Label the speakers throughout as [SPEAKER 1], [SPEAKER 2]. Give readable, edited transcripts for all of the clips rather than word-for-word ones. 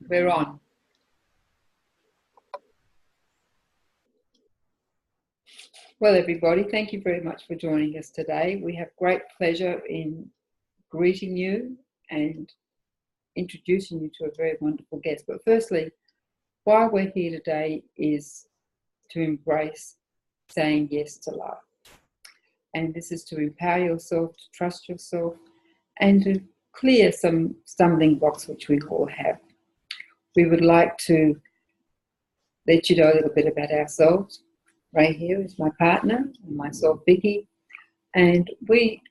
[SPEAKER 1] We're on. Well, everybody, thank you very much for joining us today. We have great pleasure in greeting you and introducing you to a very wonderful guest. But firstly, why we're here today is to embrace saying yes to life. And this is to empower yourself, to trust yourself, and to clear some stumbling blocks which we all have. We would like to let you know a little bit about ourselves. Ray here is my partner, and myself, Vicky, and we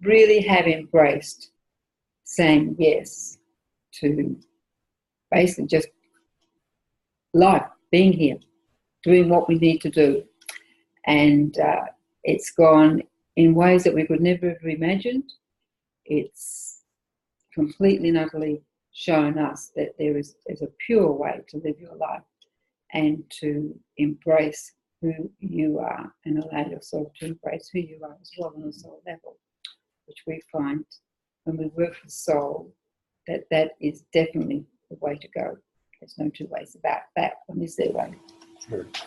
[SPEAKER 1] really have embraced saying yes to basically just life, being here, doing what we need to do. And it's gone in ways that we could never have imagined. It's completely and utterly shown us that there's a pure way to live your life and to embrace who you are and allow yourself to embrace who you are as well on a soul level, which we find when we work with soul that is definitely the way to go. There's no two ways about that one, is there, way?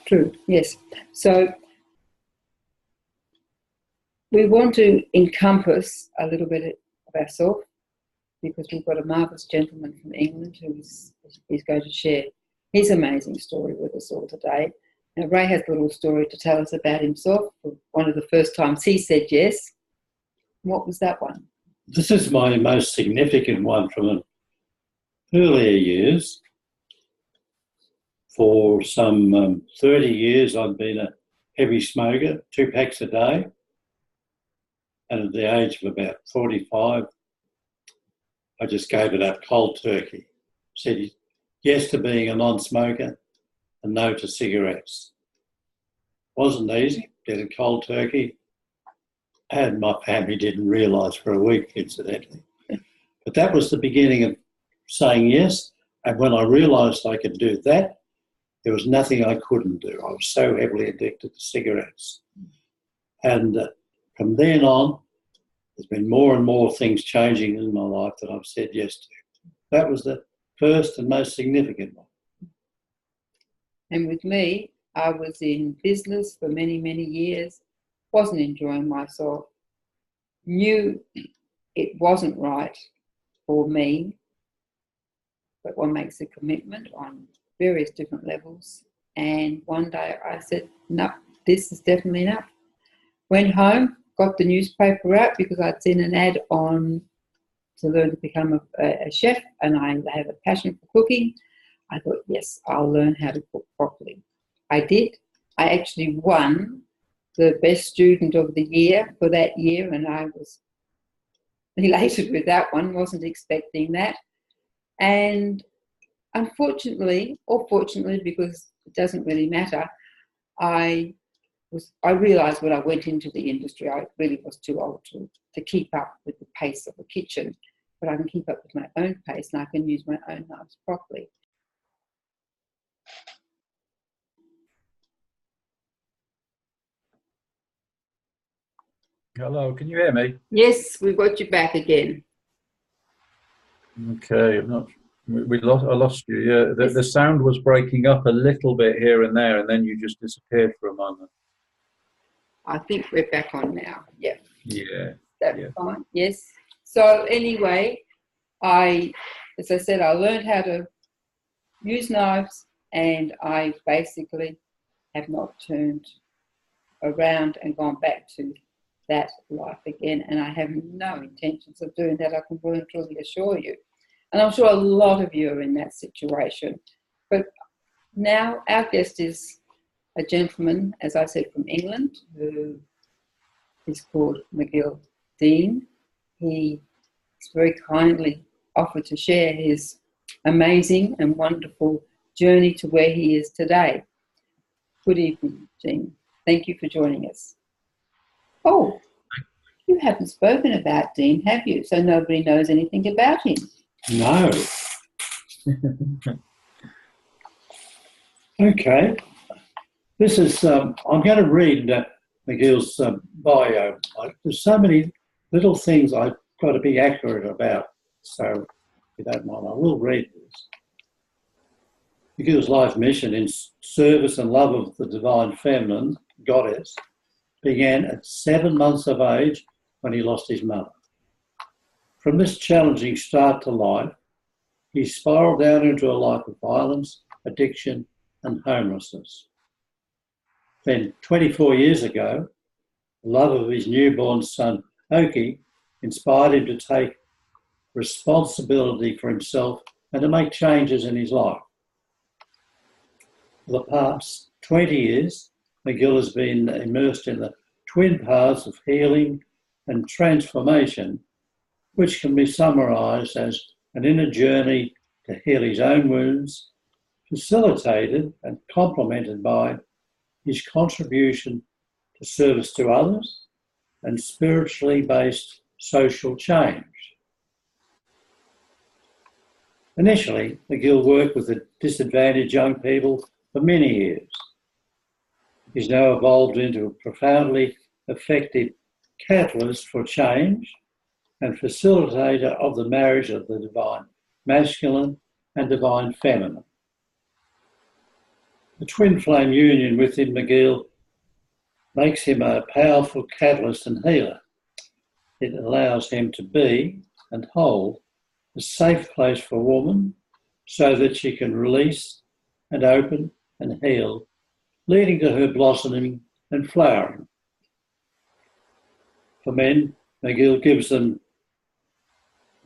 [SPEAKER 1] True, yes. So we want to encompass a little bit of ourselves because we've got a marvellous gentleman from England who is going to share his amazing story with us all today. Now, Ray has a little story to tell us about himself. One of the first times he said yes. What was that one?
[SPEAKER 2] This is my most significant one from earlier years. For some 30 years, I've been a heavy smoker, 2 packs a day. And at the age of about 45, I just gave it up cold turkey. Said yes to being a non-smoker and no to cigarettes. Wasn't easy, did it cold turkey. And my family didn't realise for a week, incidentally. But that was the beginning of saying yes. And when I realised I could do that, there was nothing I couldn't do. I was so heavily addicted to cigarettes. And from then on, there's been more and more things changing in my life that I've said yes to. That was the first and most significant one.
[SPEAKER 1] And with me, I was in business for many, many years, wasn't enjoying myself, knew it wasn't right for me, but one makes a commitment on various different levels. And one day I said, no, this is definitely enough. Went home, got the newspaper out because I'd seen an ad on to learn to become a chef, and I have a passion for cooking. I thought, yes, I'll learn how to cook properly. I did. I actually won the best student of the year for that year, and I was elated with that one, wasn't expecting that. And unfortunately, or fortunately, because it doesn't really matter, I realised when I went into the industry, I really was too old to keep up with the pace of the kitchen, but I can keep up with my own pace and I can use my own knives properly.
[SPEAKER 3] Hello, can you hear me?
[SPEAKER 1] Yes, we've got you back again.
[SPEAKER 3] Okay, I lost you. Yeah, the sound was breaking up a little bit here and there, and then you just disappeared for a moment.
[SPEAKER 1] I think we're back on now. Yeah.
[SPEAKER 3] Yeah.
[SPEAKER 1] That's fine. Yes. So anyway, as I said, I learned how to use knives, and I basically have not turned around and gone back to that life again, and I have no intentions of doing that, I can really truly assure you. And I'm sure a lot of you are in that situation. But now our guest is a gentleman, as I said, from England, who is called Miguel Dean. He is very kindly offered to share his amazing and wonderful journey to where he is today. Good evening, Dean. Thank you for joining us. Oh, you haven't spoken about Dean, have you? So nobody knows anything about him.
[SPEAKER 2] No. Okay. This is, I'm going to read Miguel's bio. There's so many little things I've got to be accurate about. So if you don't mind, I will read this. Miguel's life mission in service and love of the divine feminine, goddess, began at 7 months of age when he lost his mother. From this challenging start to life, he spiralled down into a life of violence, addiction, and homelessness. Then, 24 years ago, the love of his newborn son, Oki, inspired him to take responsibility for himself and to make changes in his life. For the past 20 years, Miguel has been immersed in the twin paths of healing and transformation, which can be summarised as an inner journey to heal his own wounds, facilitated and complemented by his contribution to service to others and spiritually based social change. Initially, Miguel worked with the disadvantaged young people for many years. He's now evolved into a profoundly effective catalyst for change and facilitator of the marriage of the divine masculine and divine feminine. The twin flame union within Miguel makes him a powerful catalyst and healer. It allows him to be and hold a safe place for a woman so that she can release and open and heal, leading to her blossoming and flowering. For men, Miguel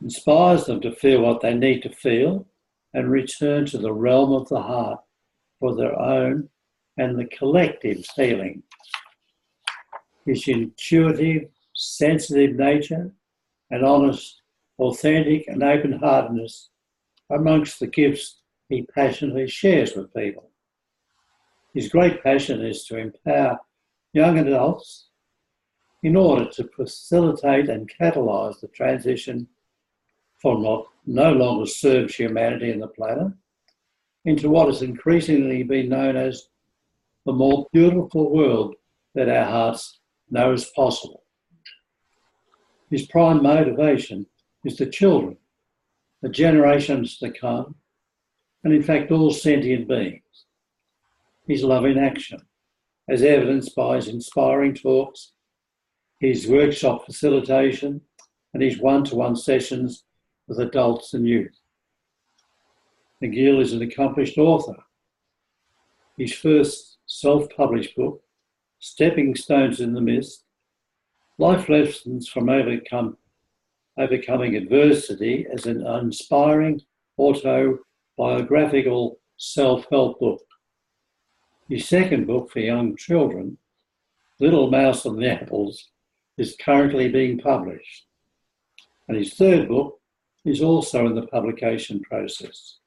[SPEAKER 2] inspires them to feel what they need to feel and return to the realm of the heart for their own and the collective's healing. His intuitive, sensitive nature and honest, authentic and open-heartedness are amongst the gifts he passionately shares with people. His great passion is to empower young adults in order to facilitate and catalyse the transition from what no longer serves humanity and the planet into what has increasingly been known as the more beautiful world that our hearts know is possible. His prime motivation is the children, the generations to come, and in fact all sentient beings. His love in action, as evidenced by his inspiring talks, his workshop facilitation, and his one-to-one sessions with adults and youth. Miguel is an accomplished author. His first self-published book, Stepping Stones in the Mist, Life Lessons from Overcoming Adversity, as an inspiring autobiographical self-help book. His second book for young children, Little Mouse and the Apples, is currently being published. And his third book is also in the publication process.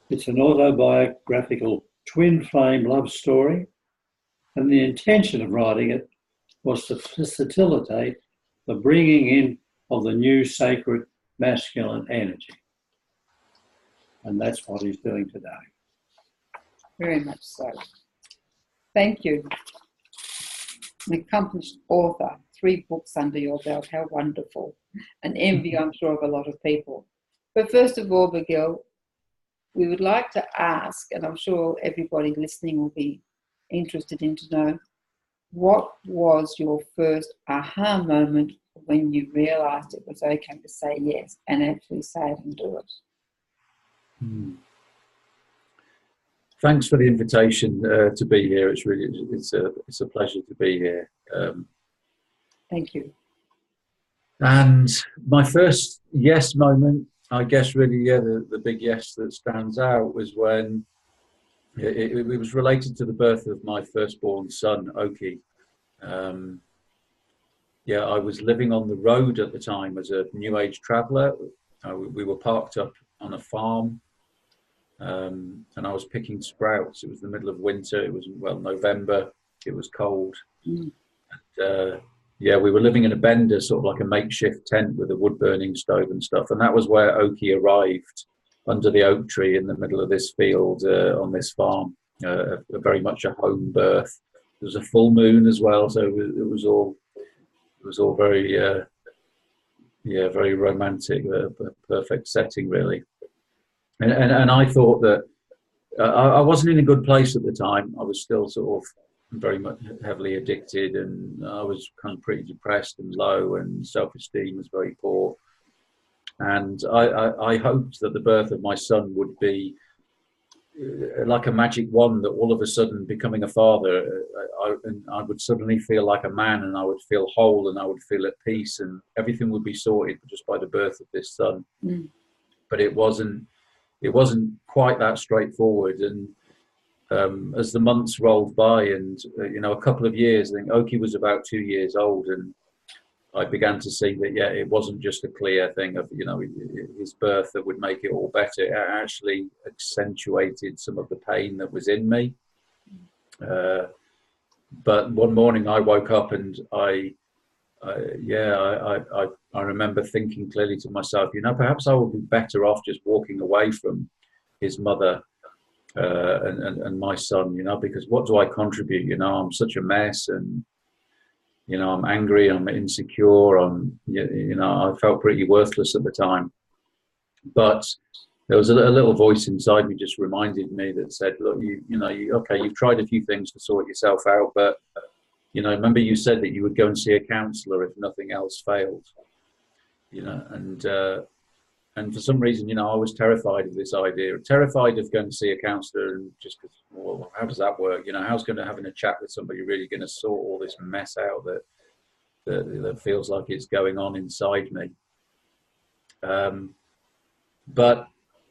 [SPEAKER 2] It's an autobiographical twin flame love story, and the intention of writing it was to facilitate the bringing in of the new sacred masculine energy. And that's what he's doing today.
[SPEAKER 1] Very much so. Thank you. An accomplished author, 3 books under your belt, how wonderful. An envy, I'm sure, of a lot of people. But first of all, Miguel, we would like to ask, and I'm sure everybody listening will be interested in to know, what was your first aha moment when you realised it was okay to say yes and actually say it and do it?
[SPEAKER 3] Thanks for the invitation to be here. It's a pleasure to be here.
[SPEAKER 1] Thank you.
[SPEAKER 3] And my first yes moment, I guess, really, the big yes that stands out was when it was related to the birth of my firstborn son, Oki. I was living on the road at the time as a New Age traveller. We were parked up on a farm, and I was picking sprouts. It was the middle of winter. It was, November. It was cold. And, we were living in a bender, sort of like a makeshift tent with a wood-burning stove and stuff. And that was where Oki arrived, under the oak tree in the middle of this field on this farm. Very much a home birth. There was a full moon as well, so it was all very, very romantic, a perfect setting, really. And I thought that I wasn't in a good place at the time. I was still sort of very much heavily addicted, and I was kind of pretty depressed and low, and self-esteem was very poor. And I hoped that the birth of my son would be like a magic wand, that all of a sudden, becoming a father, I would suddenly feel like a man, and I would feel whole, and I would feel at peace, and everything would be sorted just by the birth of this son.
[SPEAKER 1] Mm.
[SPEAKER 3] But it wasn't quite that straightforward. And as the months rolled by, and a couple of years, I think Oki was about 2 years old, and I began to see that, yeah, it wasn't just a clear thing of, his birth that would make it all better. It actually accentuated some of the pain that was in me. But one morning I woke up, and I remember thinking clearly to myself, perhaps I would be better off just walking away from his mother and my son, because what do I contribute? I'm such a mess, and I'm angry, I'm insecure, I felt pretty worthless at the time. But there was a little voice inside me just reminded me that said, look, okay, you've tried a few things to sort yourself out, but remember you said that you would go and see a counsellor if nothing else failed, and for some reason, I was terrified of this idea, terrified of going to see a counsellor, and just because, well, how does that work? How's going to having a chat with somebody really going to sort all this mess out that feels like it's going on inside me? But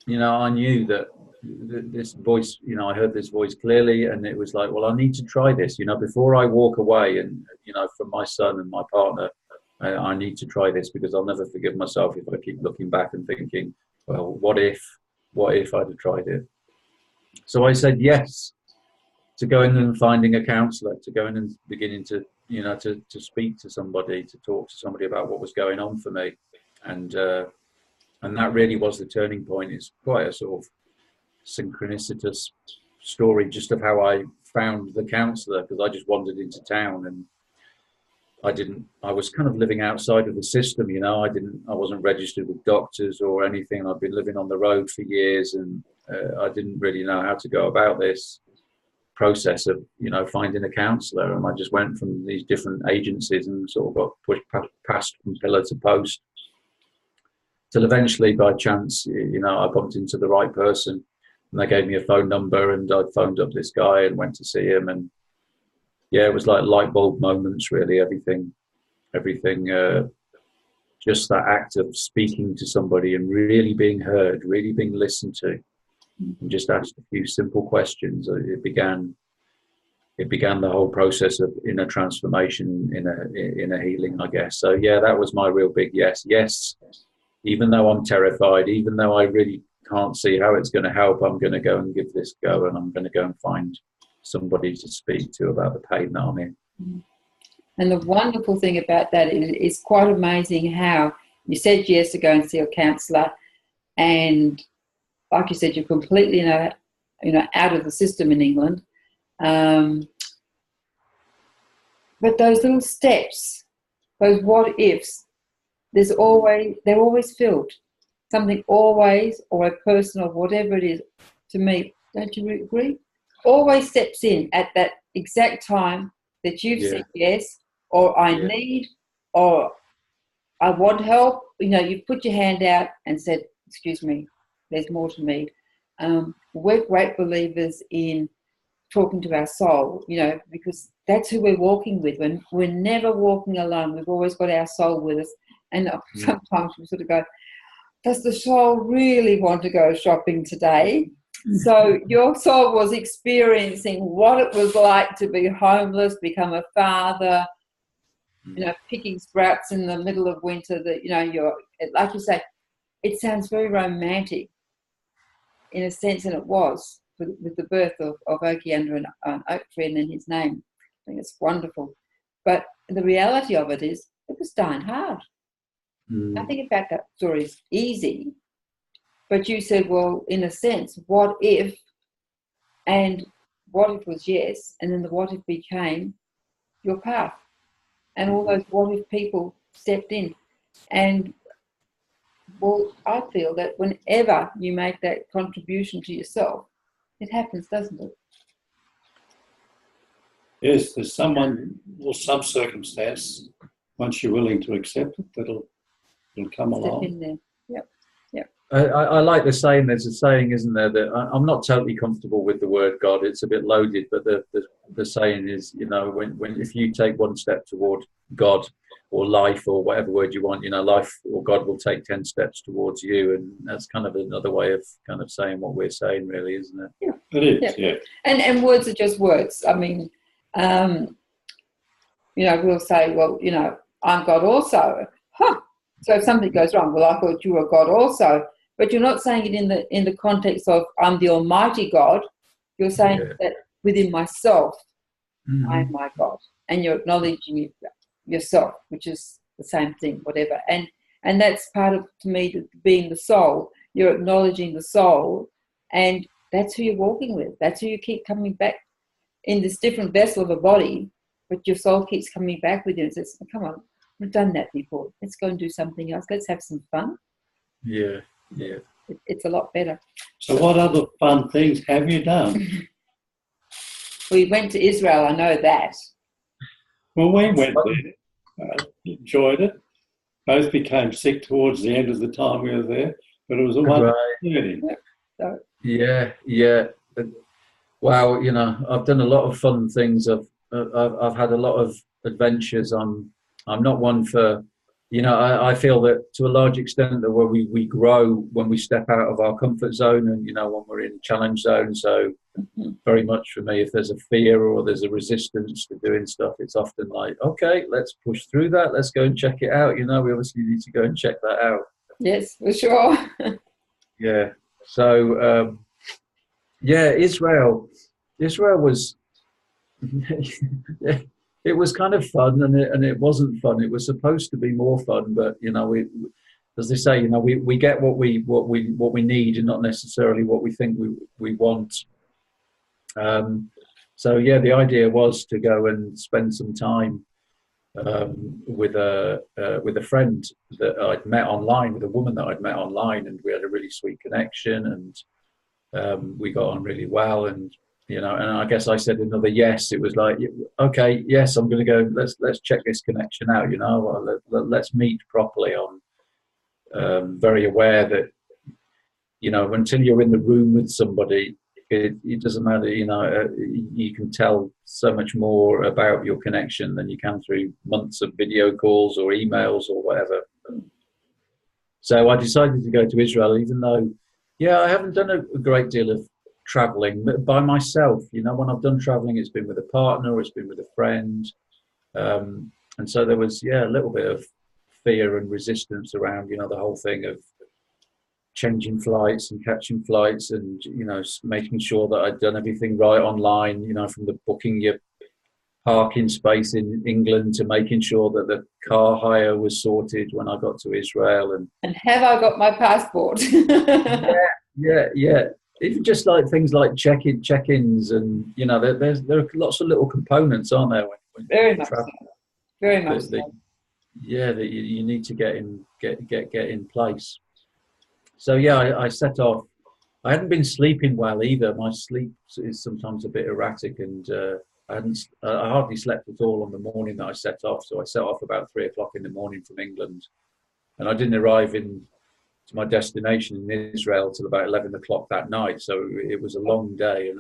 [SPEAKER 3] I knew that this voice, I heard this voice clearly, and it was like, well, I need to try this, before I walk away, and from my son and my partner. I need to try this, because I'll never forgive myself if I keep looking back and thinking, well, what if I'd have tried it? So I said yes to going and finding a counsellor, to going and beginning to, to speak to somebody, to talk to somebody about what was going on for me. And that really was the turning point. It's quite a sort of synchronicitous story just of how I found the counsellor, because I just wandered into town, and I was kind of living outside of the system, I wasn't registered with doctors or anything. I'd been living on the road for years, and I didn't really know how to go about this process of, finding a counsellor. And I just went from these different agencies and sort of got pushed past from pillar to post, till eventually, by chance, I bumped into the right person, and they gave me a phone number, and I phoned up this guy and went to see him. And yeah, it was like light bulb moments, really. Everything, just that act of speaking to somebody and really being heard, really being listened to, and just asked a few simple questions. It began the whole process of inner transformation, inner healing, I guess. So yeah, that was my real big yes. Yes, even though I'm terrified, even though I really can't see how it's going to help, I'm going to go and give this a go, and I'm going to go and find somebody to speak to about the pain that I'm in.
[SPEAKER 1] And the wonderful thing about that is it's quite amazing how you said yes to go and see a counsellor, and like you said, you're completely out of the system in England. But those little steps, those what ifs, they're always filled. Something always, or a person or whatever it is, to me, don't you agree? Always steps in at that exact time that you've said yes, or I need, or I want help. You put your hand out and said, excuse me, there's more to me. We're great believers in talking to our soul, because that's who we're walking with. When we're never walking alone, we've always got our soul with us. And sometimes we sort of go, does the soul really want to go shopping today? So your soul was experiencing what it was like to be homeless, become a father, picking sprouts in the middle of winter. That you're, like you say, it sounds very romantic in a sense, and it was with the birth of Oki under an oak tree and then his name. I think it's wonderful. But the reality of it is, it was darn hard. Nothing about that story is easy. But you said, well, in a sense, what if, and what if was yes, and then the what if became your path. And all those what if people stepped in. And, well, I feel that whenever you make that contribution to yourself, It happens, doesn't it?
[SPEAKER 2] Yes, there's someone or some circumstance, once you're willing to accept it, it'll come
[SPEAKER 1] Step
[SPEAKER 2] along.
[SPEAKER 1] in there. Yep.
[SPEAKER 3] I like the saying. There's a saying, isn't there, that I'm not totally comfortable with the word God. It's a bit loaded, but the saying is, you know, when if you take one step toward God or life or whatever word you want, you know, life or God will take 10 steps towards you, and that's kind of another way of kind of saying what we're saying, really, isn't it?
[SPEAKER 1] Yeah.
[SPEAKER 2] It is, yeah.
[SPEAKER 1] And words are just words. I mean, you know, we'll say, well, you know, I'm God also. Huh. So if something goes wrong, well, I thought you were God also. But you're not saying it in the context of I'm the Almighty God. You're saying that within myself, I am my God. And you're acknowledging yourself, which is the same thing, whatever. And that's part of, to me, being the soul. You're acknowledging the soul, and that's who you're walking with. That's who you keep coming back in this different vessel of a body, but your soul keeps coming back with you and says, come on, we've done that before. Let's go and do something else. Let's have some fun.
[SPEAKER 3] Yeah.
[SPEAKER 1] It's a lot better.
[SPEAKER 2] So what other fun things have you done?
[SPEAKER 1] We went to Israel, I know that.
[SPEAKER 2] Well, we went there, enjoyed it. Both became sick towards the end of the time we were there, but it was a wonderful journey.
[SPEAKER 1] So,
[SPEAKER 3] Yeah. Wow, you know, I've done a lot of fun things. I've had a lot of adventures. I'm not one for, you know, I feel that to a large extent that where we grow when we step out of our comfort zone, and, you know, when we're in challenge zone. So very much for me, if there's a fear or there's a resistance to doing stuff, it's often like, okay, let's push through that. Let's go and check it out. You know, we obviously need to go and check that out.
[SPEAKER 1] yes, for sure.
[SPEAKER 3] Yeah. So, Israel was, it was kind of fun, and it wasn't fun. It was supposed to be more fun, but, you know, as they say, you know, we get what we need, and not necessarily what we think we want. So yeah, the idea was to go and spend some time with a friend that I'd met online, with a woman that I'd met online, and we had a really sweet connection, and we got on really well. And, you know, and I guess I said another yes. It was like, okay, yes, I'm going to go. Let's check this connection out. You know, let's meet properly. I'm very aware that, you know, until you're in the room with somebody, it doesn't matter. You know, you can tell so much more about your connection than you can through months of video calls or emails or whatever. So I decided to go to Israel, even though, yeah, I haven't done a great deal of traveling by myself. You know, when I've done traveling, it's been with a partner or it's been with a friend. And so there was, a little bit of fear and resistance around, you know, the whole thing of changing flights and catching flights, and, you know, making sure that I'd done everything right online, you know, from the booking your parking space in England to making sure that the car hire was sorted when I got to Israel.
[SPEAKER 1] And have I got my passport?
[SPEAKER 3] Yeah. Even just like things like check-ins, and, you know, there are lots of little components, aren't there? When
[SPEAKER 1] Very much so. Very much so.
[SPEAKER 3] Yeah, that you need to get in place. So yeah, I set off. I hadn't been sleeping well either. My sleep is sometimes a bit erratic, and I hardly slept at all on the morning that I set off. So I set off about 3 o'clock in the morning from England, and I didn't arrive to my destination in Israel till about 11 o'clock that night. So it was a long day,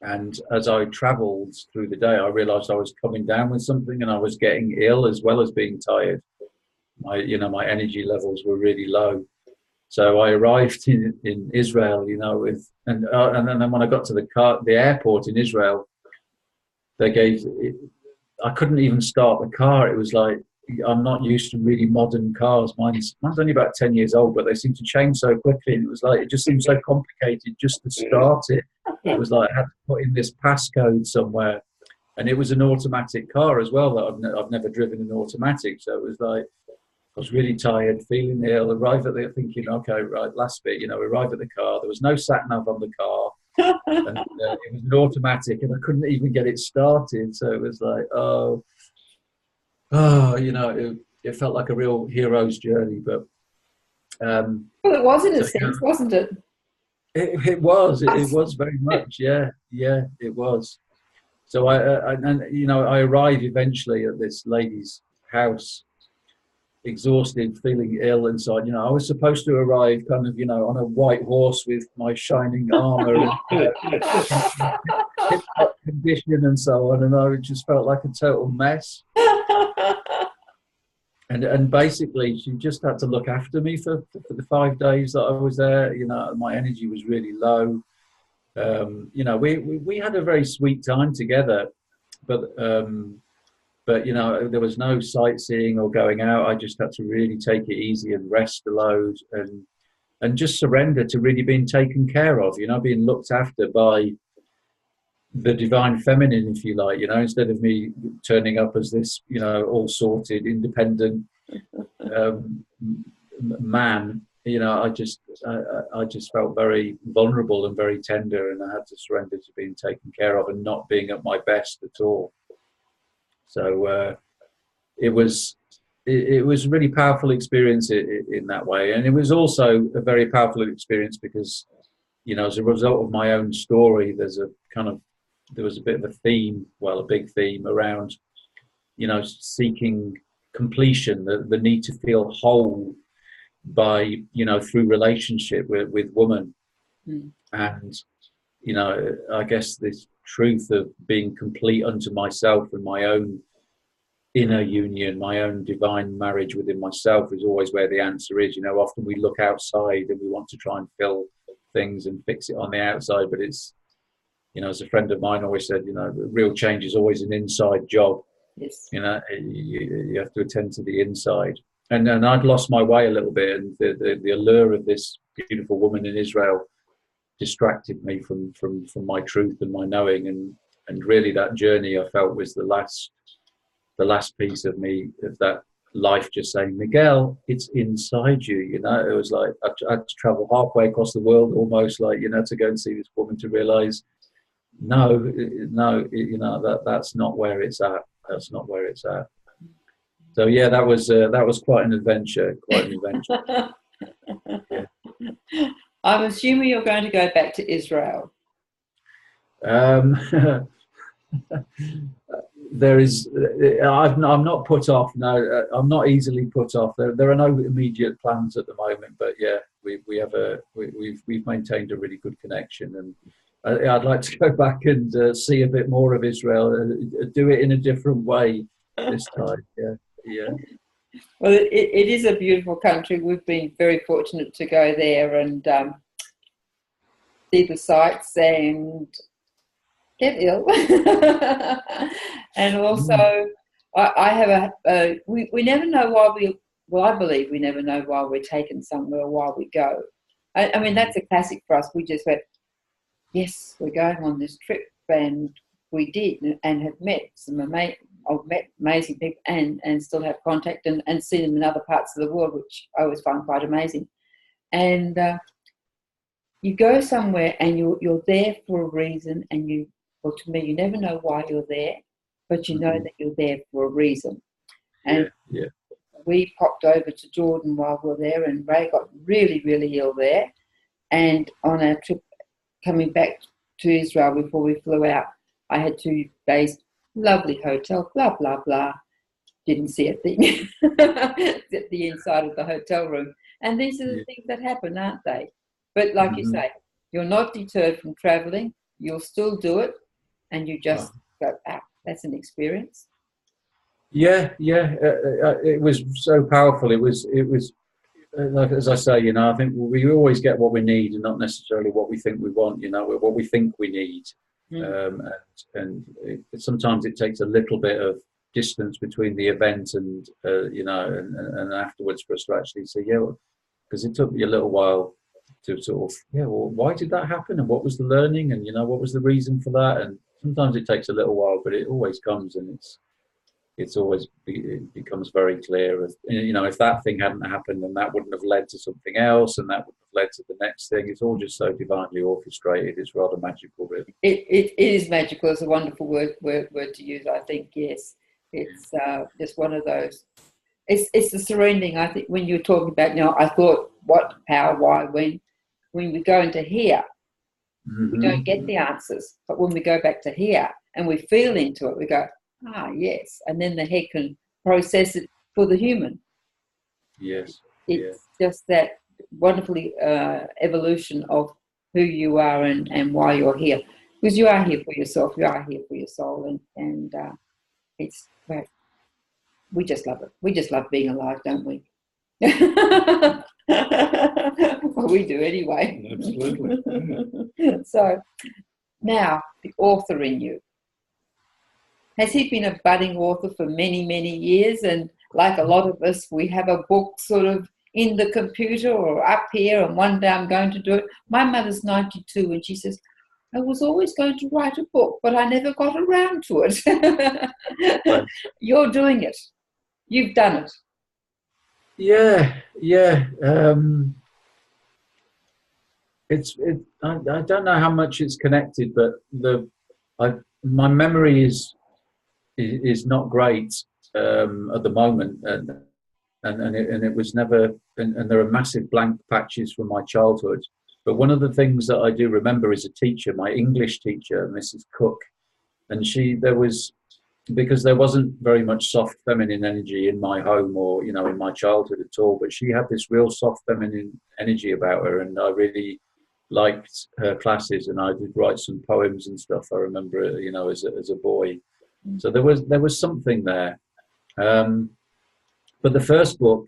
[SPEAKER 3] and as I travelled through the day, I realised I was coming down with something, and I was getting ill as well as being tired. My energy levels were really low. So I arrived in Israel, you know, and then when I got to the airport in Israel, I couldn't even start the car. It was like, I'm not used to really modern cars. Mine's only about 10 years old, but they seem to change so quickly. And it was like, it just seemed so complicated just to start it. It was like I had to put in this passcode somewhere, and it was an automatic car as well. That I've never driven an automatic, so it was like, I was really tired, feeling ill, arrive at there thinking, okay, right, last bit, you know, arrive at the car. There was no sat-nav on the car, and it was an automatic, and I couldn't even get it started. So it was like, you know, it felt like a real hero's journey. But
[SPEAKER 1] well, it was in a sense, wasn't it?
[SPEAKER 3] It was very much, yeah, it was. So I arrived eventually at this lady's house, exhausted, feeling ill inside. I was supposed to arrive kind of, on a white horse with my shining armor and tip-top condition and so on, and I just felt like a total mess. And basically, she just had to look after me for the 5 days that I was there. My energy was really low. We had a very sweet time together, but there was no sightseeing or going out. I just had to really take it easy and rest a load and just surrender to really being taken care of. Being looked after by the divine feminine, if you like, instead of me turning up as this, all sorted, independent man. I just felt very vulnerable and very tender, and I had to surrender to being taken care of and not being at my best at all. So it was a really powerful experience in that way, and it was also a very powerful experience because, as a result of my own story, there was a bit of a theme, a big theme around, seeking completion, the need to feel whole by, through relationship with woman. And, I guess this truth of being complete unto myself and my own inner union, my own divine marriage within myself is always where the answer is. Often we look outside and we want to try and fill things and fix it on the outside, but it's, as a friend of mine always said, real change is always an inside job.
[SPEAKER 1] Yes.
[SPEAKER 3] You have to attend to the inside. And I'd lost my way a little bit, and the allure of this beautiful woman in Israel distracted me from my truth and my knowing, and really that journey I felt was the last piece of me, of that life just saying, Miguel, it's inside you. It was like I had to travel halfway across the world almost, like, to go and see this woman to realize no, that's not where it's at. That's not where it's at. So yeah, that was quite an adventure. Yeah.
[SPEAKER 1] I'm assuming you're going to go back to Israel.
[SPEAKER 3] I'm not put off. No, I'm not easily put off. There are no immediate plans at the moment, but yeah, we've maintained a really good connection, and I'd like to go back and see a bit more of Israel, do it in a different way this time. Yeah.
[SPEAKER 1] Well, it is a beautiful country. We've been very fortunate to go there and see the sights and get ill. And also, I have we never know why I believe we never know why we're taken somewhere or why we go. I mean, that's a classic for us. We just went, yes, we're going on this trip, and we did, and have met some amazing people, and still have contact and see them in other parts of the world, which I always find quite amazing. And you go somewhere and you're there for a reason, and to me, you never know why you're there, but you know that you're there for a reason. And we popped over to Jordan while we were there, and Ray got really, really ill there. And on our trip coming back to Israel before we flew out, I had 2 days, lovely hotel, blah, blah, blah. Didn't see a thing except the inside of the hotel room. And these are the things that happen, aren't they? But like you say, you're not deterred from traveling. You'll still do it, and you just go, that's an experience. Yeah.
[SPEAKER 3] It was so powerful. It was like, as I say, I think we always get what we need and not necessarily what we think we want, what we think we need. Sometimes it takes a little bit of distance between the event and afterwards for us to actually say, because it took me a little while to sort of, why did that happen, and what was the learning, and what was the reason for that. And sometimes it takes a little while, but it always comes, and it becomes very clear. If that thing hadn't happened, then that wouldn't have led to something else, and that would have led to the next thing. It's all just so divinely orchestrated. It's rather magical, really.
[SPEAKER 1] It is magical. It's a wonderful word to use, I think. Yes, it's just one of those. It's the surrendering. I think when you were talking about, I thought what, how, why, when. when we go into here, we don't
[SPEAKER 3] Mm-hmm.
[SPEAKER 1] get the answers. But when we go back to here and we feel into it, we go, yes. And then the head can process it for the human.
[SPEAKER 3] Yes.
[SPEAKER 1] It's just that wonderfully evolution of who you are and why you're here. Because you are here for yourself, you are here for your soul, and it's great. We just love it. We just love being alive, don't we? Well, we do anyway.
[SPEAKER 2] Absolutely.
[SPEAKER 1] So now, the author in you. Has he been a budding author for many, many years? And like a lot of us, we have a book sort of in the computer or up here, and one day I'm going to do it. My mother's 92, and she says, I was always going to write a book, but I never got around to it.
[SPEAKER 3] Right.
[SPEAKER 1] You're doing it. You've done it.
[SPEAKER 3] Yeah. I don't know how much it's connected, but my memory is not great at the moment, and it was never, and there are massive blank patches from my childhood. But one of the things that I do remember is a teacher, my English teacher, Mrs. Cook, and because there wasn't very much soft feminine energy in my home or in my childhood at all, but she had this real soft feminine energy about her, and I really liked her classes, and I did write some poems and stuff. I remember, as a boy. So there was something there. But the first book,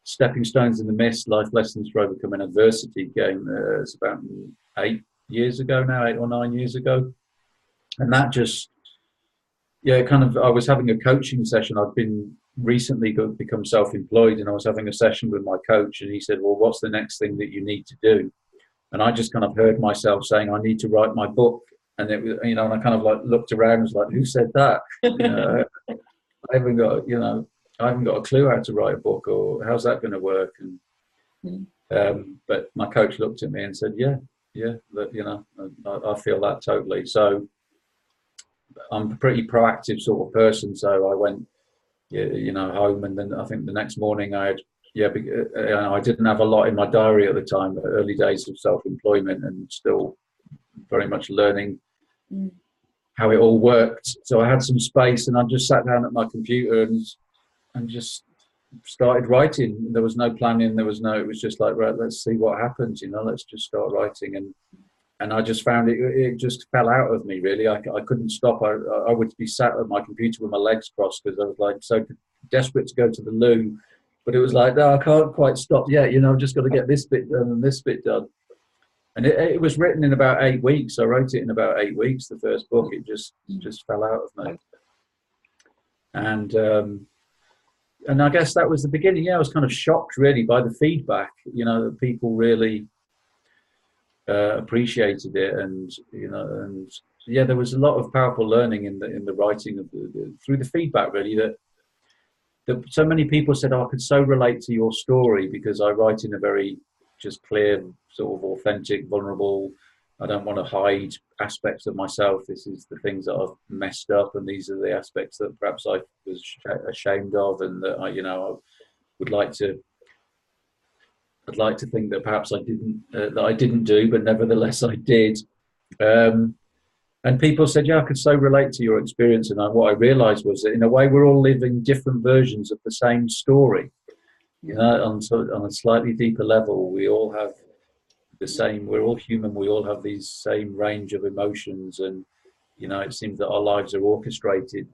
[SPEAKER 3] Stepping Stones in the Mist: Life Lessons for Overcoming Adversity, came it's about 8 or 9 years ago, and that just I was having a coaching session. I've been recently become self-employed, and I was having a session with my coach, and he said, well, what's the next thing that you need to do? And I just kind of heard myself saying, I need to write my book. And it was, and I kind of like looked around and was like, who said that? I haven't got a clue how to write a book, or how's that going to work? And but my coach looked at me and said, I feel that totally. So I'm a pretty proactive sort of person. So I went, home, and then I think the next morning I didn't have a lot in my diary at the time, early days of self-employment, and still very much learning how it all worked. So I had some space, and I just sat down at my computer and just started writing. There was no planning. It was just like, right, let's see what happens. Let's just start writing. And I just found it just fell out of me, really. I couldn't stop. I would be sat at my computer with my legs crossed because I was like so desperate to go to the loo. But it was like, no, I can't quite stop yet. I've just got to get this bit done and this bit done. And it was written in about 8 weeks. I wrote it in about 8 weeks, the first book. It just fell out of me. And I guess that was the beginning. I was kind of shocked, really, by the feedback, that people really appreciated it. And there was a lot of powerful learning in the writing of through the feedback, really, that so many people said, I could so relate to your story because I write in a very just clear, sort of authentic, vulnerable. I don't want to hide aspects of myself. This is the things that I've messed up, and these are the aspects that perhaps I was ashamed of, and that I would like to. I'd like to think that perhaps I didn't do, but nevertheless I did. And people said, I could so relate to your experience. And what I realized was that in a way, we're all living different versions of the same story. On a slightly deeper level, we all have the same, we're all human. We all have these same range of emotions. And, it seems that our lives are orchestrated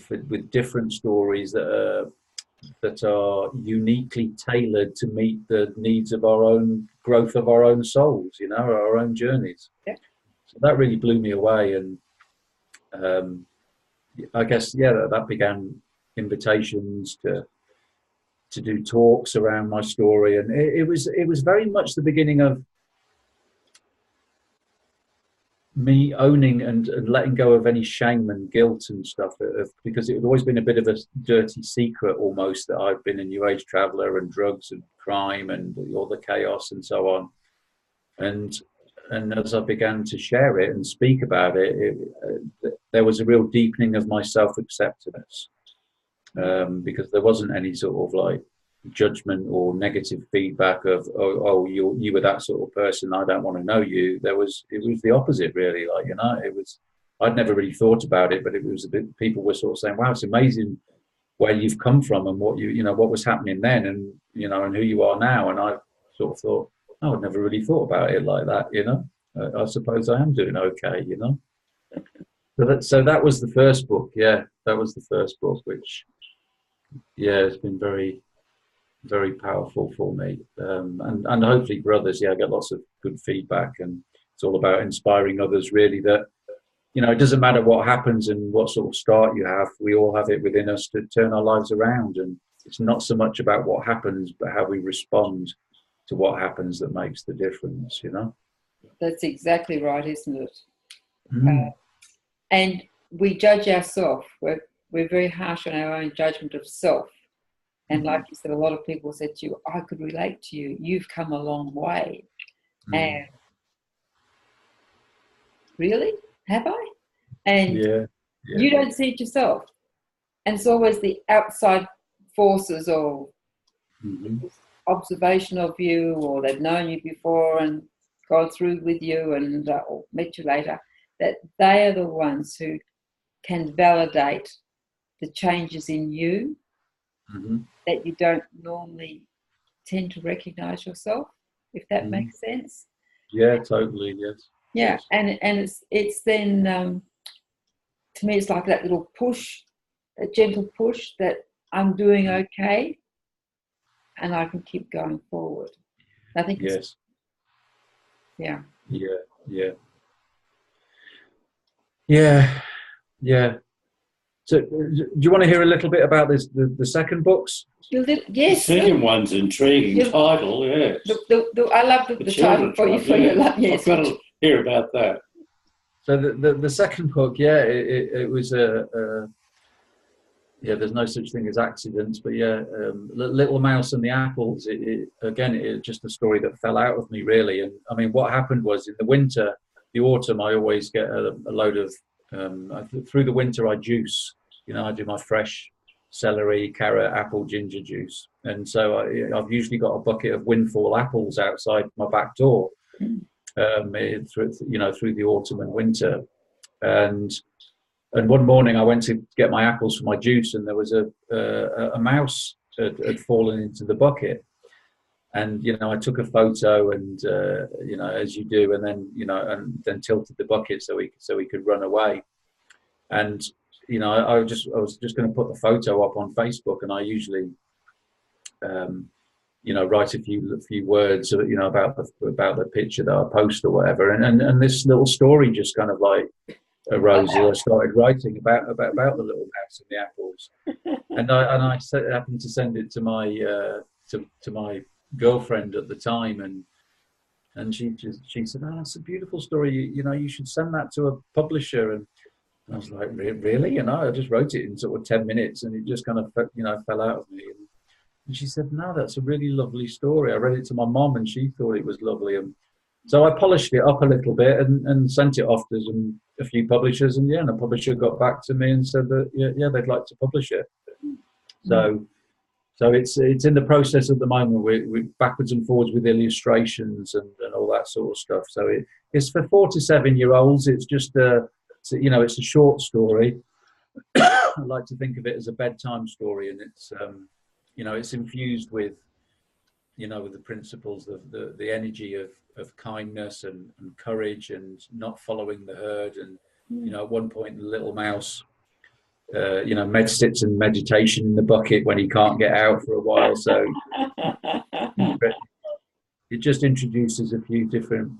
[SPEAKER 3] with different stories that are uniquely tailored to meet the needs of our own growth of our own souls, our own journeys.
[SPEAKER 1] Yeah.
[SPEAKER 3] So that really blew me away. And I guess, that began invitations to do talks around my story. And it was very much the beginning of me owning and letting go of any shame and guilt and stuff, because it had always been a bit of a dirty secret almost that I've been a New Age traveller and drugs and crime and all the chaos and so on. And as I began to share it and speak about it, there was a real deepening of my self-acceptance, because there wasn't any sort of like judgment or negative feedback of, oh, you were that sort of person, I don't want to know you. It was the opposite, really. Like, you know, I'd never really thought about it, but it was a bit, people were sort of saying, wow, it's amazing where you've come from and what what was happening then, and, you know, and who you are now. And I sort of thought, oh, I'd never really thought about it like that, you know. I suppose I am doing okay, you know. So that was the first book. Yeah, that was the first book, which, yeah, it's been very, very powerful for me, and hopefully for others. Yeah, I get lots of good feedback, and it's all about inspiring others, really, that, you know, it doesn't matter what happens and what sort of start you have, we all have it within us to turn our lives around. And it's not so much about what happens, but how we respond to what happens that makes the difference, you know.
[SPEAKER 1] That's exactly right, isn't it?
[SPEAKER 3] Mm.
[SPEAKER 1] And we judge ourselves. We're very harsh on our own judgment of self. And like you said, a lot of people said to you, I could relate to you. You've come a long way. And really? Have I? And you don't see it yourself. And it's always the outside forces or observation of you, or they've known you before and gone through with you and or met you later, that they are the ones who can validate the changes in you that you don't normally tend to recognize yourself, if that makes sense.
[SPEAKER 3] Yeah, totally, yes.
[SPEAKER 1] Yeah,
[SPEAKER 3] yes.
[SPEAKER 1] and it's then, to me, it's like that little push, a gentle push that I'm doing okay and I can keep going forward. I think it's, yeah. So do you want to hear a little bit about this, the second books? Yes.
[SPEAKER 2] The second one's intriguing title, yes.
[SPEAKER 1] I love the title for you. Yes.
[SPEAKER 2] I've got to hear about that.
[SPEAKER 3] So the second book, it was there's no such thing as accidents, but Little Mouse and the Apples. It's just a story that fell out of me, really. And I mean, what happened was, in the autumn, I always get a load of through the winter I juice. You know, I do my fresh celery, carrot, apple, ginger juice, and so I've usually got a bucket of windfall apples outside my back door. Through the autumn and winter, and one morning I went to get my apples for my juice, and there was a mouse had fallen into the bucket, and I took a photo, and as you do, and then tilted the bucket so he could run away, and I was just going to put the photo up on Facebook, and I usually write a few words, about the picture that I post or whatever, and this little story just kind of like arose. I started writing about the little mouse and the apples, and I happened to send it to my to my girlfriend at the time, and she said, "Oh, that's a beautiful story. You should send that to a publisher." And I was like, "Really?" I just wrote it in sort of 10 minutes, and it just kind of fell out of me. And she said, "No, that's a really lovely story." I read it to my mom, and she thought it was lovely. And so I polished it up a little bit and sent it off to a few publishers. And the publisher got back to me and said that they'd like to publish it. So it's in the process at the moment. We're backwards and forwards with illustrations and all that sort of stuff. So it's for 4 to 7 year olds. It's just it's a short story. I like to think of it as a bedtime story, and it's it's infused with with the principles of the energy of kindness and courage and not following the herd. And at one point the little mouse sits in meditation in the bucket when he can't get out for a while. So it just introduces a few different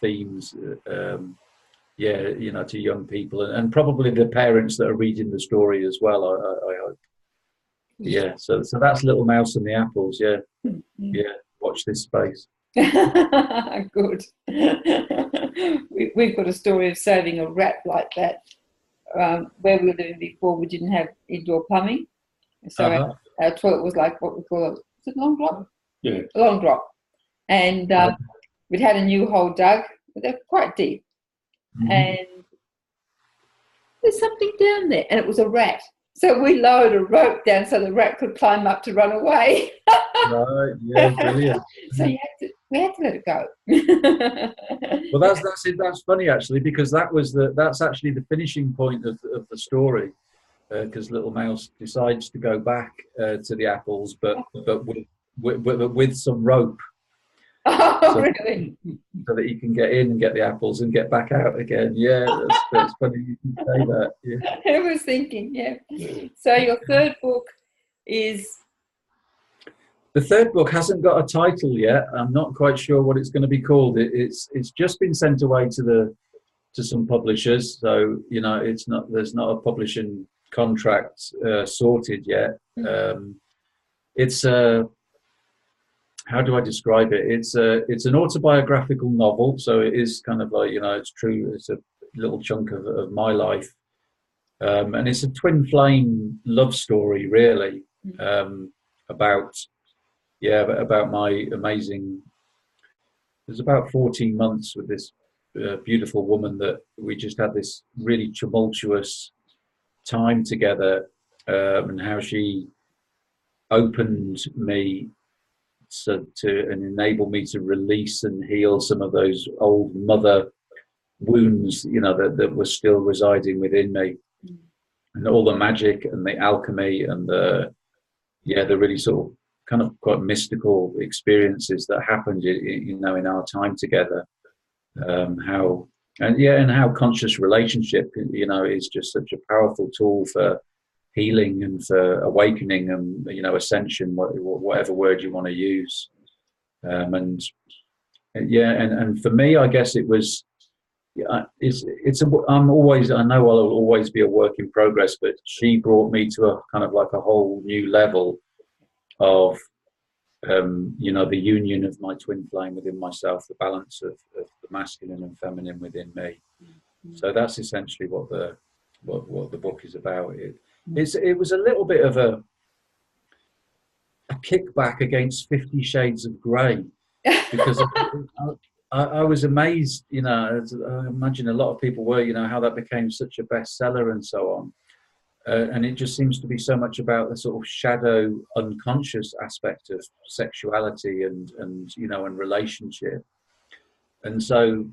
[SPEAKER 3] themes to young people, and probably the parents that are reading the story as well, I hope. So that's Little Mouse and the Apples. Watch this space.
[SPEAKER 1] Good. We've got a story of saving a rat like that. Where we were living before, we didn't have indoor plumbing, so our toilet was like what we call a long drop?
[SPEAKER 2] Yeah.
[SPEAKER 1] A long drop. And we'd had a new hole dug, but they're quite deep. And there's something down there, and it was a rat. So we lowered a rope down so the rat could climb up to run away.
[SPEAKER 3] Right, yeah, brilliant.
[SPEAKER 1] So we had to let it go.
[SPEAKER 3] Well, that's it. That's funny actually, because that's actually the finishing point of the story. Because little mouse decides to go back to the apples, but with some rope,
[SPEAKER 1] Oh, really?
[SPEAKER 3] so that he can get in and get the apples and get back out again. Yeah, that's funny you can say that. Yeah.
[SPEAKER 1] I was thinking, yeah. So your third book is...
[SPEAKER 3] The third book hasn't got a title yet. I'm not quite sure what it's going to be called. It's just been sent away to some publishers, so there's not a publishing contract sorted yet. It's how do I describe it? It's an autobiographical novel, so it is kind of like, it's true. It's a little chunk of my life, and it's a twin flame love story, really, about my amazing. It was about 14 months with this beautiful woman that we just had this really tumultuous time together, and how she opened me and enabled me to release and heal some of those old mother wounds, that were still residing within me, and all the magic and the alchemy and the really sort of kind of quite mystical experiences that happened, in our time together. How conscious relationship, is just such a powerful tool for healing and for awakening and ascension, whatever word you want to use. And for me, I guess it was. I know I'll always be a work in progress, but she brought me to a kind of like a whole new level of the union of my twin flame within myself, the balance of the masculine and feminine within me. So that's essentially what the book is about. It was a little bit of a kickback against 50 Shades of Grey, because I was amazed, as I imagine a lot of people were, how that became such a bestseller and so on. And it just seems to be so much about the sort of shadow, unconscious aspect of sexuality and relationship. And so,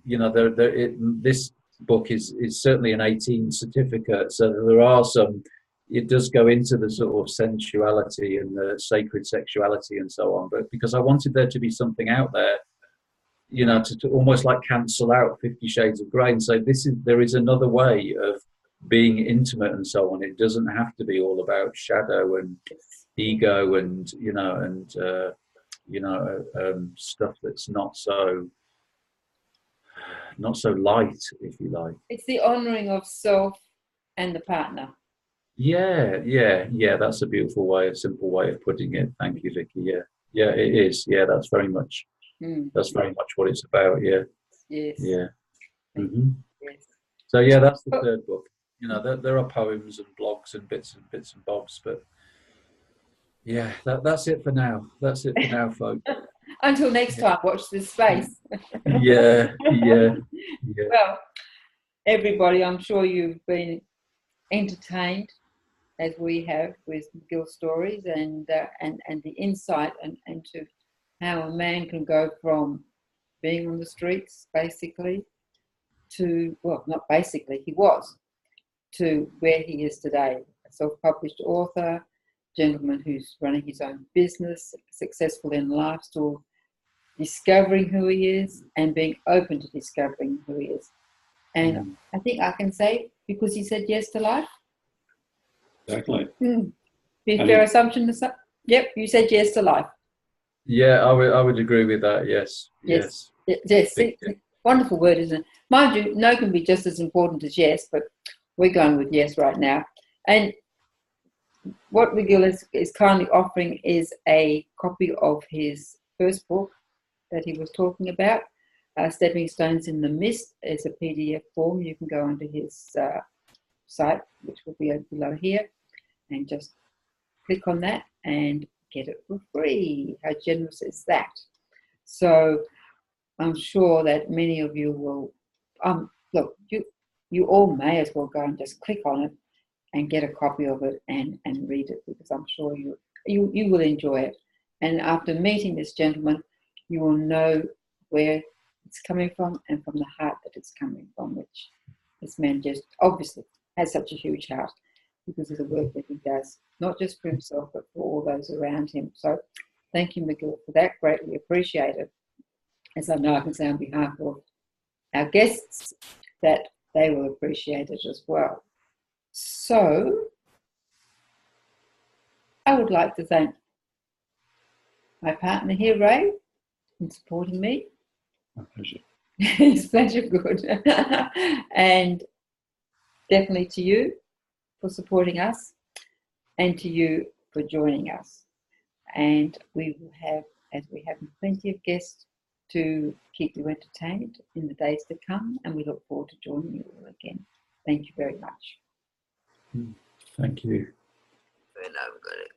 [SPEAKER 3] this book is certainly an 18 certificate. So there are it does go into the sort of sensuality and the sacred sexuality and so on. But because I wanted there to be something out there, to almost like cancel out 50 Shades of Grey and say, there is another way of being intimate and so on. It doesn't have to be all about shadow and ego and stuff that's not so light, if you like.
[SPEAKER 1] It's the honouring of self and the partner.
[SPEAKER 3] Yeah, that's a simple way of putting it. Thank you, Vicky. Yeah, it is. Yeah, that's very much what it's about. Yeah.
[SPEAKER 1] Yes.
[SPEAKER 3] Yeah. Mm-hmm.
[SPEAKER 1] Yes.
[SPEAKER 3] So yeah, that's the third book. There are poems and blogs and bits and bobs, but yeah, that's it for now. That's it for now, folks.
[SPEAKER 1] Until next time, watch this space.
[SPEAKER 3] Yeah.
[SPEAKER 1] Well, everybody, I'm sure you've been entertained as we have with Miguel's stories and the insight into how a man can go from being on the streets, basically, to, well, not basically, he was, to where he is today, a self-published author, gentleman who's running his own business, successful in life, still discovering who he is and being open to discovering who he is. And I think I can say, because he said yes to life.
[SPEAKER 2] Exactly.
[SPEAKER 1] Fair assumption? Yep, you said yes to life.
[SPEAKER 3] Yeah, I would agree with that. Yes.
[SPEAKER 1] See, wonderful word, isn't it? Mind you, no can be just as important as yes, but we're going with yes right now. And what Miguel is kindly offering is a copy of his first book that he was talking about, Stepping Stones in the Mist. It's a PDF form. You can go onto his site, which will be below here, and just click on that and get it for free. How generous is that? So I'm sure that many of you will, look, you all may as well go and just click on it and get a copy of it and read it, because I'm sure you will enjoy it. And after meeting this gentleman, you will know where it's coming from and from the heart that it's coming from, which this man just obviously has such a huge heart because of the work that he does, not just for himself, but for all those around him. So thank you, Miguel, for that. Greatly appreciated. As I know I can say on behalf of our guests that they will appreciate it as well. So I would like to thank my partner here, Ray, in supporting me.
[SPEAKER 2] My pleasure.
[SPEAKER 1] It's pleasure, good. And definitely to you for supporting us, and to you for joining us. And we will have, as we have plenty of guests to keep you entertained in the days to come, and we look forward to joining you all again. Thank you very much.
[SPEAKER 3] Thank you.
[SPEAKER 1] And I've got it.